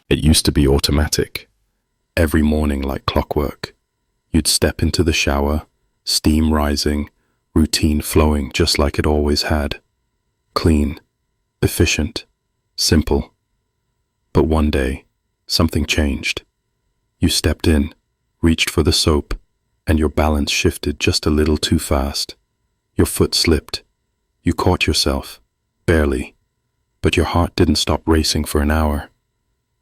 It used to be automatic. Every morning like clockwork. You'd step into the shower, steam rising, routine flowing just like it always had. Clean, efficient, simple. But one day, something changed. You stepped in, reached for the soap, and your balance shifted just a little too fast. Your foot slipped. You caught yourself, barely, but your heart didn't stop racing for an hour.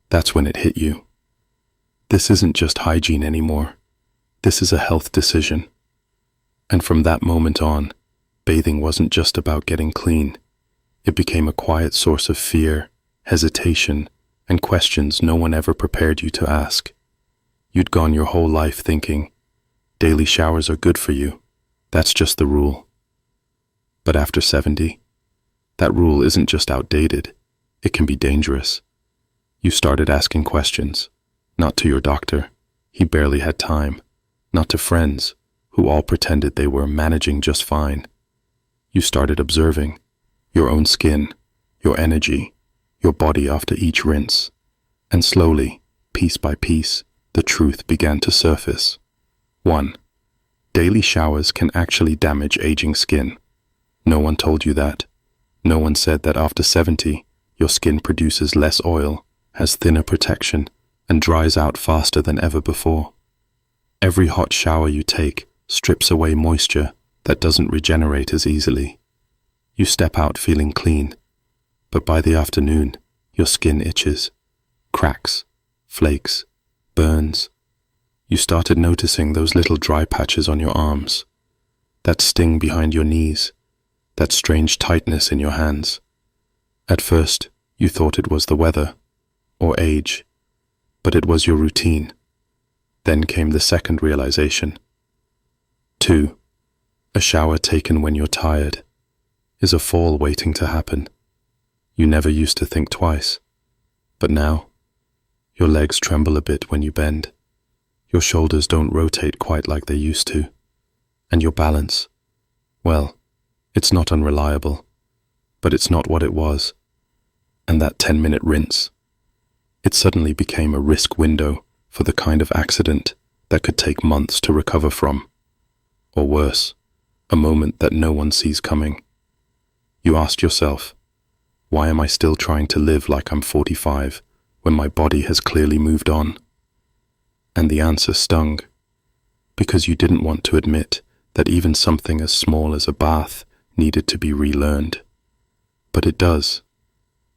That's when it hit you. This isn't just hygiene anymore. This is a health decision. And from that moment on, bathing wasn't just about getting clean. It became a quiet source of fear, hesitation, and questions no one ever prepared you to ask. You'd gone your whole life thinking, daily showers are good for you. That's just the rule. But after 70, that rule isn't just outdated, it can be dangerous. You started asking questions, not to your doctor, he barely had time, not to friends, who all pretended they were managing just fine. You started observing your own skin, your energy, your body after each rinse, and slowly, piece by piece, the truth began to surface. 1. Daily showers can actually damage aging skin. No one told you that. No one said that after 70, your skin produces less oil, has thinner protection, and dries out faster than ever before. Every hot shower you take strips away moisture that doesn't regenerate as easily. You step out feeling clean, but by the afternoon, your skin itches, cracks, flakes, burns. You started noticing those little dry patches on your arms, that sting behind your knees, that strange tightness in your hands. At first, you thought it was the weather, or age, but it was your routine. Then came the second realization. 2. A shower taken when you're tired is a fall waiting to happen. You never used to think twice, but now, your legs tremble a bit when you bend. Your shoulders don't rotate quite like they used to. And your balance, well, it's not unreliable, but it's not what it was. And that 10-minute rinse, it suddenly became a risk window for the kind of accident that could take months to recover from. Or worse, a moment that no one sees coming. You asked yourself, why am I still trying to live like I'm 45 when my body has clearly moved on? And the answer stung, because you didn't want to admit that even something as small as a bath needed to be relearned. But it does.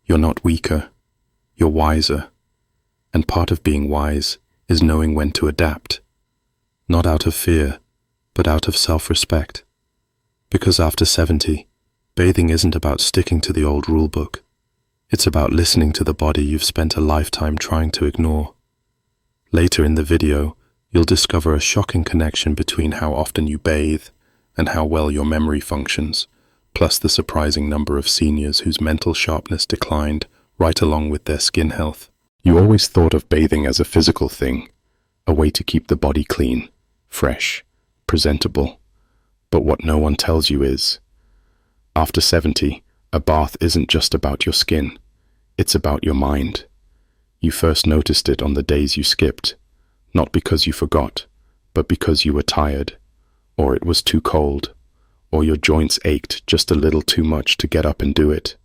You're not weaker, you're wiser. And part of being wise is knowing when to adapt. Not out of fear, but out of self-respect. Because after 70, bathing isn't about sticking to the old rulebook. It's about listening to the body you've spent a lifetime trying to ignore. Later in the video, you'll discover a shocking connection between how often you bathe and how well your memory functions, plus the surprising number of seniors whose mental sharpness declined right along with their skin health. You always thought of bathing as a physical thing, a way to keep the body clean, fresh, presentable. But what no one tells you is, after 70, a bath isn't just about your skin, it's about your mind. You first noticed it on the days you skipped, not because you forgot, but because you were tired, or it was too cold, or your joints ached just a little too much to get up and do it.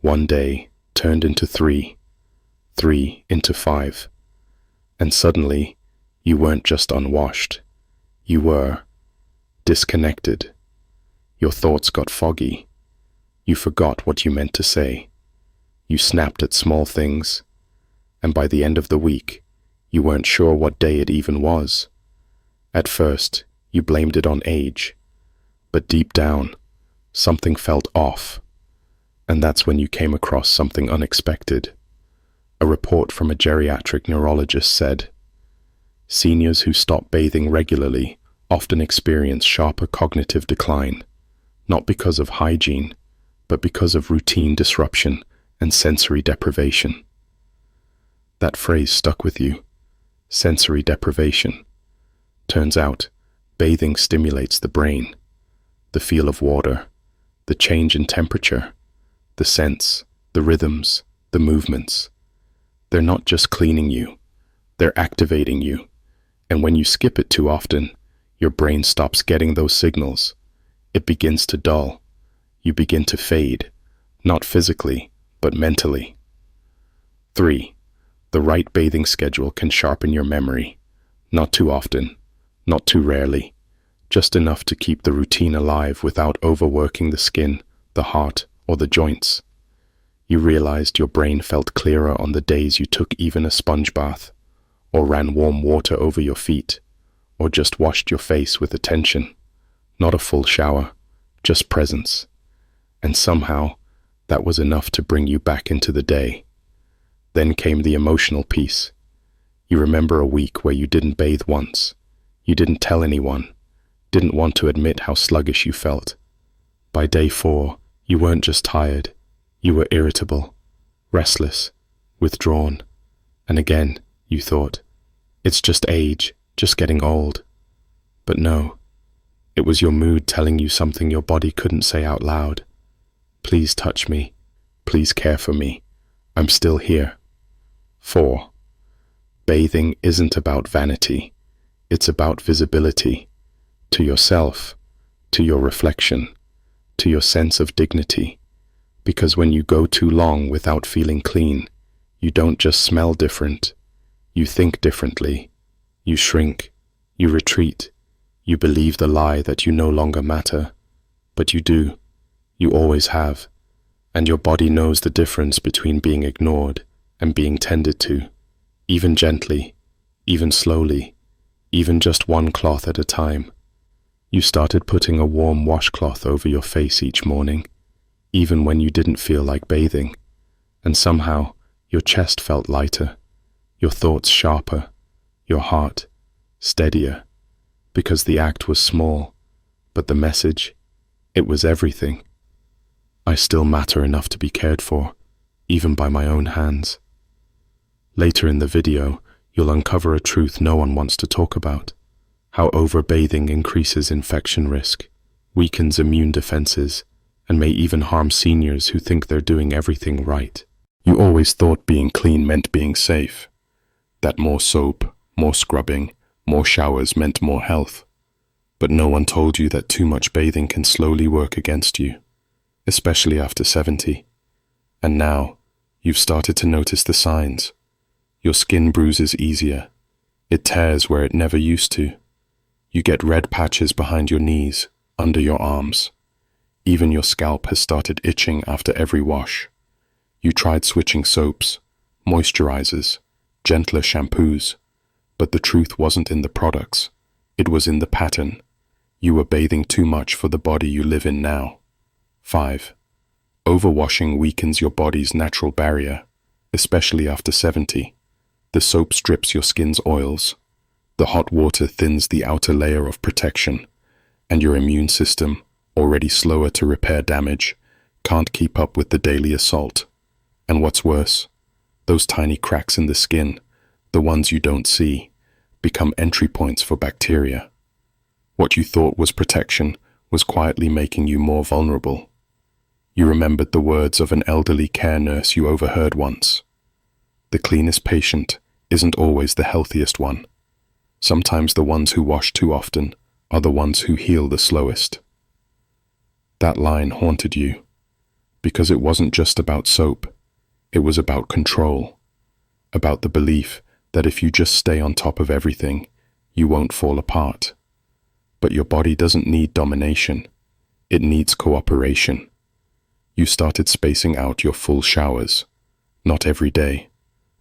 One day turned into 3, 3 into 5, and suddenly you weren't just unwashed, you were disconnected. Your thoughts got foggy. You forgot what you meant to say. You snapped at small things, and by the end of the week, you weren't sure what day it even was. At first, you blamed it on age, but deep down, something felt off, and that's when you came across something unexpected. A report from a geriatric neurologist said, seniors who stop bathing regularly often experience sharper cognitive decline, not because of hygiene, but because of routine disruption and sensory deprivation. That phrase stuck with you, sensory deprivation. Turns out, bathing stimulates the brain, the feel of water, the change in temperature, the scents, the rhythms, the movements. They're not just cleaning you, they're activating you. And when you skip it too often, your brain stops getting those signals. It begins to dull. You begin to fade, not physically, but mentally. 3. The right bathing schedule can sharpen your memory. Not too often, not too rarely, just enough to keep the routine alive without overworking the skin, the heart, or the joints. You realized your brain felt clearer on the days you took even a sponge bath, or ran warm water over your feet, or just washed your face with attention. Not a full shower, just presence. And somehow, that was enough to bring you back into the day. Then came the emotional piece. You remember a week where you didn't bathe once. You didn't tell anyone, didn't want to admit how sluggish you felt. By day 4, you weren't just tired. You were irritable, restless, withdrawn. And again, you thought, it's just age, just getting old. But no, it was your mood telling you something your body couldn't say out loud. Please touch me. Please care for me. I'm still here. 4. Bathing isn't about vanity. It's about visibility. To yourself, to your reflection, to your sense of dignity. Because when you go too long without feeling clean, you don't just smell different. You think differently. You shrink. You retreat. You believe the lie that you no longer matter. But you do. You always have. And your body knows the difference between being ignored and being tended to, even gently, even slowly, even just one cloth at a time. You started putting a warm washcloth over your face each morning, even when you didn't feel like bathing, and somehow your chest felt lighter, your thoughts sharper, your heart steadier, because the act was small, but the message, it was everything. I still matter enough to be cared for, even by my own hands. Later in the video, you'll uncover a truth no one wants to talk about: how overbathing increases infection risk, weakens immune defenses, and may even harm seniors who think they're doing everything right. You always thought being clean meant being safe, that more soap, more scrubbing, more showers meant more health. But no one told you that too much bathing can slowly work against you, especially after 70. And now, you've started to notice the signs. Your skin bruises easier. It tears where it never used to. You get red patches behind your knees, under your arms. Even your scalp has started itching after every wash. You tried switching soaps, moisturizers, gentler shampoos, but the truth wasn't in the products. It was in the pattern. You were bathing too much for the body you live in now. 5. Overwashing weakens your body's natural barrier, especially after 70. The soap strips your skin's oils. The hot water thins the outer layer of protection, and your immune system, already slower to repair damage, can't keep up with the daily assault. And what's worse, those tiny cracks in the skin, the ones you don't see, become entry points for bacteria. What you thought was protection was quietly making you more vulnerable. You remembered the words of an elderly care nurse you overheard once. The cleanest patient isn't always the healthiest one. Sometimes the ones who wash too often are the ones who heal the slowest. That line haunted you, because it wasn't just about soap. It was about control, about the belief that if you just stay on top of everything, you won't fall apart. But your body doesn't need domination. It needs cooperation. You started spacing out your full showers. Not every day,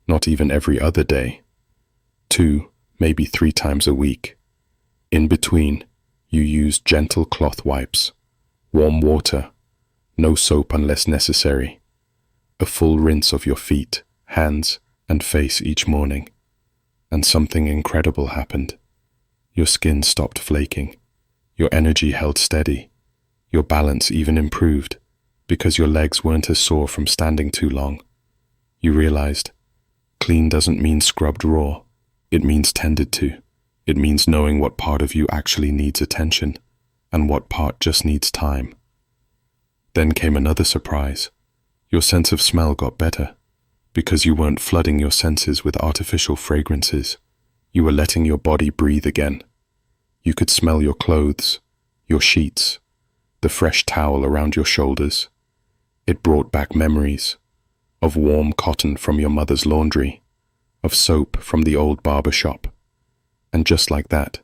not even every other day. 2, maybe 3 times a week. In between, you used gentle cloth wipes, warm water, no soap unless necessary, a full rinse of your feet, hands, and face each morning. And something incredible happened. Your skin stopped flaking. Your energy held steady. Your balance even improved, because your legs weren't as sore from standing too long. You realized, clean doesn't mean scrubbed raw. It means tended to. It means knowing what part of you actually needs attention, and what part just needs time. Then came another surprise. Your sense of smell got better, because you weren't flooding your senses with artificial fragrances. You were letting your body breathe again. You could smell your clothes, your sheets, the fresh towel around your shoulders. It brought back memories of warm cotton from your mother's laundry, of soap from the old barber shop. And just like that,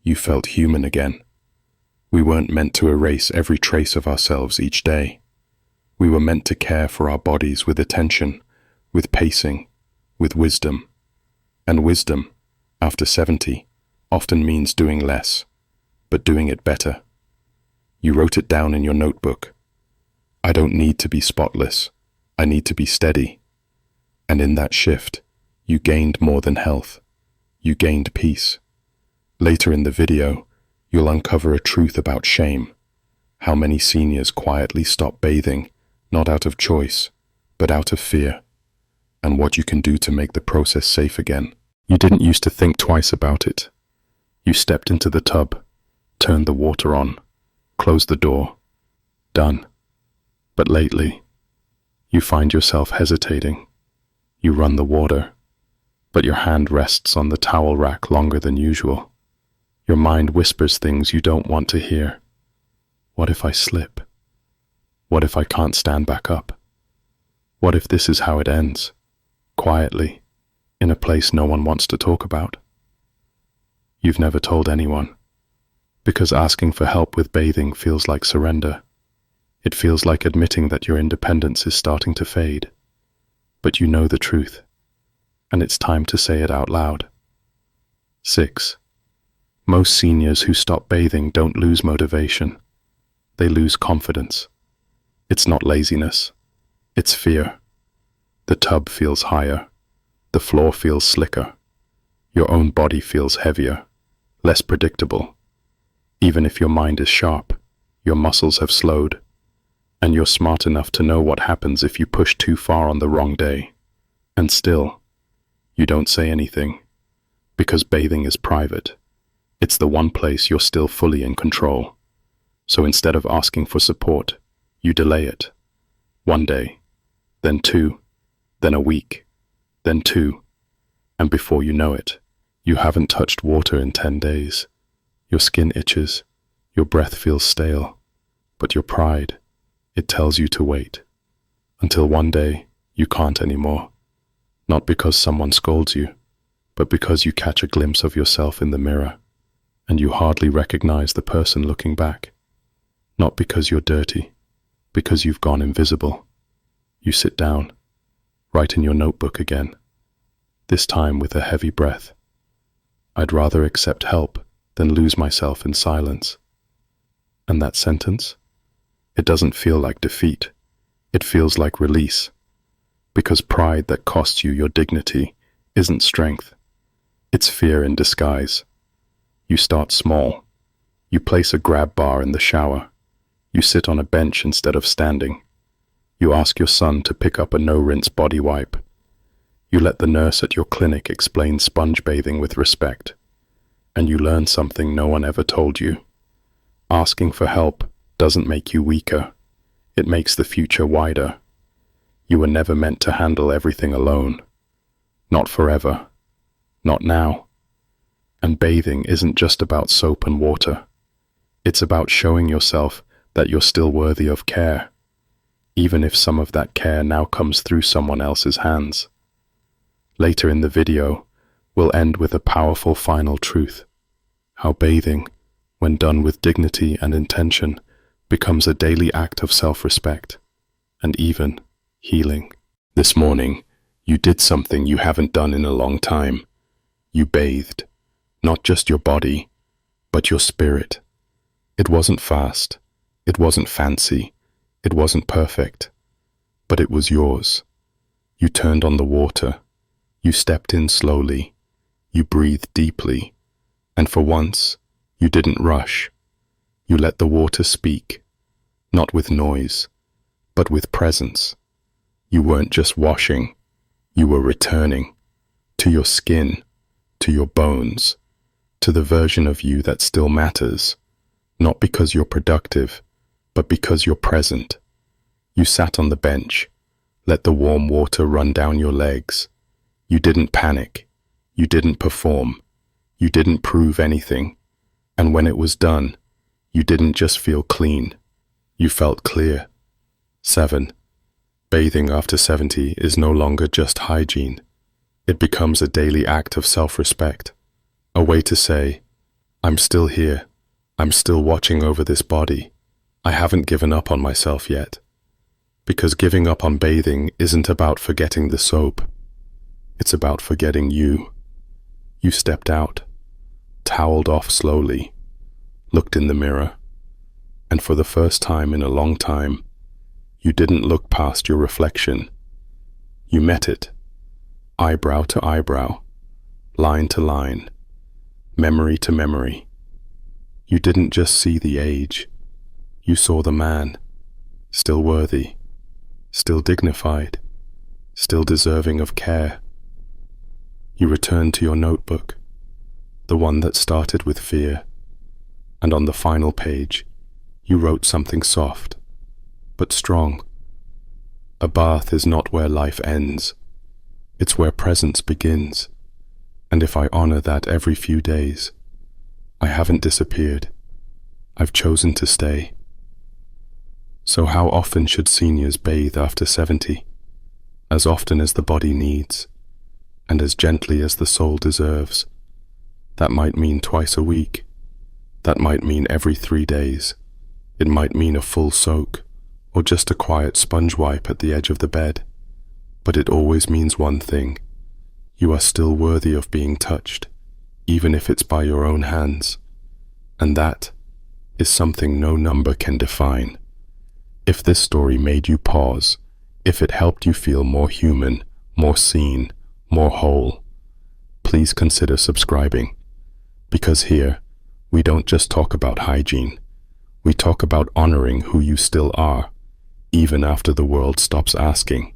you felt human again. We weren't meant to erase every trace of ourselves each day. We were meant to care for our bodies with attention, with pacing, with wisdom. And wisdom, after 70, often means doing less, but doing it better. You wrote it down in your notebook. I don't need to be spotless. I need to be steady. And in that shift, you gained more than health. You gained peace. Later in the video, you'll uncover a truth about shame. How many seniors quietly stop bathing, not out of choice, but out of fear. And what you can do to make the process safe again. You didn't used to think twice about it. You stepped into the tub, turned the water on, closed the door. Done. But lately, you find yourself hesitating. You run the water, but your hand rests on the towel rack longer than usual. Your mind whispers things you don't want to hear. What if I slip? What if I can't stand back up? What if this is how it ends? Quietly, in a place no one wants to talk about. You've never told anyone, because asking for help with bathing feels like surrender. It feels like admitting that your independence is starting to fade. But you know the truth, and it's time to say it out loud. 6. Most seniors who stop bathing don't lose motivation. They lose confidence. It's not laziness. It's fear. The tub feels higher. The floor feels slicker. Your own body feels heavier, less predictable. Even if your mind is sharp, your muscles have slowed, and you're smart enough to know what happens if you push too far on the wrong day. And still, you don't say anything, because bathing is private. It's the one place you're still fully in control. So instead of asking for support, you delay it. 1 day, then 2, then a week, then 2, and before you know it, you haven't touched water in 10 days. Your skin itches, your breath feels stale, but your pride, it tells you to wait. Until one day, you can't anymore. Not because someone scolds you, but because you catch a glimpse of yourself in the mirror, and you hardly recognize the person looking back. Not because you're dirty, because you've gone invisible. You sit down, write in your notebook again, this time with a heavy breath. I'd rather accept help than lose myself in silence. And that sentence? It doesn't feel like defeat. It feels like release. Because pride that costs you your dignity isn't strength. It's fear in disguise. You start small. You place a grab bar in the shower. You sit on a bench instead of standing. You ask your son to pick up a no-rinse body wipe. You let the nurse at your clinic explain sponge bathing with respect. And you learn something no one ever told you. Asking for help doesn't make you weaker. It makes the future wider. You were never meant to handle everything alone. Not forever. Not now. And bathing isn't just about soap and water. It's about showing yourself that you're still worthy of care, even if some of that care now comes through someone else's hands. Later in the video, we'll end with a powerful final truth. How bathing, when done with dignity and intention, becomes a daily act of self-respect, and even healing. This morning, you did something you haven't done in a long time. You bathed, not just your body, but your spirit. It wasn't fast, it wasn't fancy, it wasn't perfect, but it was yours. You turned on the water, you stepped in slowly, you breathed deeply, and for once, you didn't rush. You let the water speak, not with noise, but with presence. You weren't just washing, you were returning to your skin, to your bones, to the version of you that still matters, not because you're productive, but because you're present. You sat on the bench, Let the warm water run down your legs. You didn't panic. You didn't perform. You didn't prove anything. And when it was done, you didn't just feel clean. You felt clear. 7. Bathing after 70 is no longer just hygiene. It becomes a daily act of self-respect. A way to say, I'm still here. I'm still watching over this body. I haven't given up on myself yet. Because giving up on bathing isn't about forgetting the soap. It's about forgetting you. You stepped out, toweled off slowly, looked in the mirror, and for the first time in a long time, you didn't look past your reflection. You met it, eyebrow to eyebrow, line to line, memory to memory. You didn't just see the age, you saw the man, still worthy, still dignified, still deserving of care. You returned to your notebook, the one that started with fear, and on the final page, you wrote something soft, but strong. A bath is not where life ends. It's where presence begins. And if I honor that every few days, I haven't disappeared. I've chosen to stay. So how often should seniors bathe after 70? As often as the body needs, and as gently as the soul deserves. That might mean twice a week. That might mean every 3 days. It might mean a full soak, or just a quiet sponge wipe at the edge of the bed. But it always means one thing. You are still worthy of being touched, even if it's by your own hands. And that is something no number can define. If this story made you pause, if it helped you feel more human, more seen, more whole, please consider subscribing. Because here, we don't just talk about hygiene. We talk about honoring who you still are, even after the world stops asking.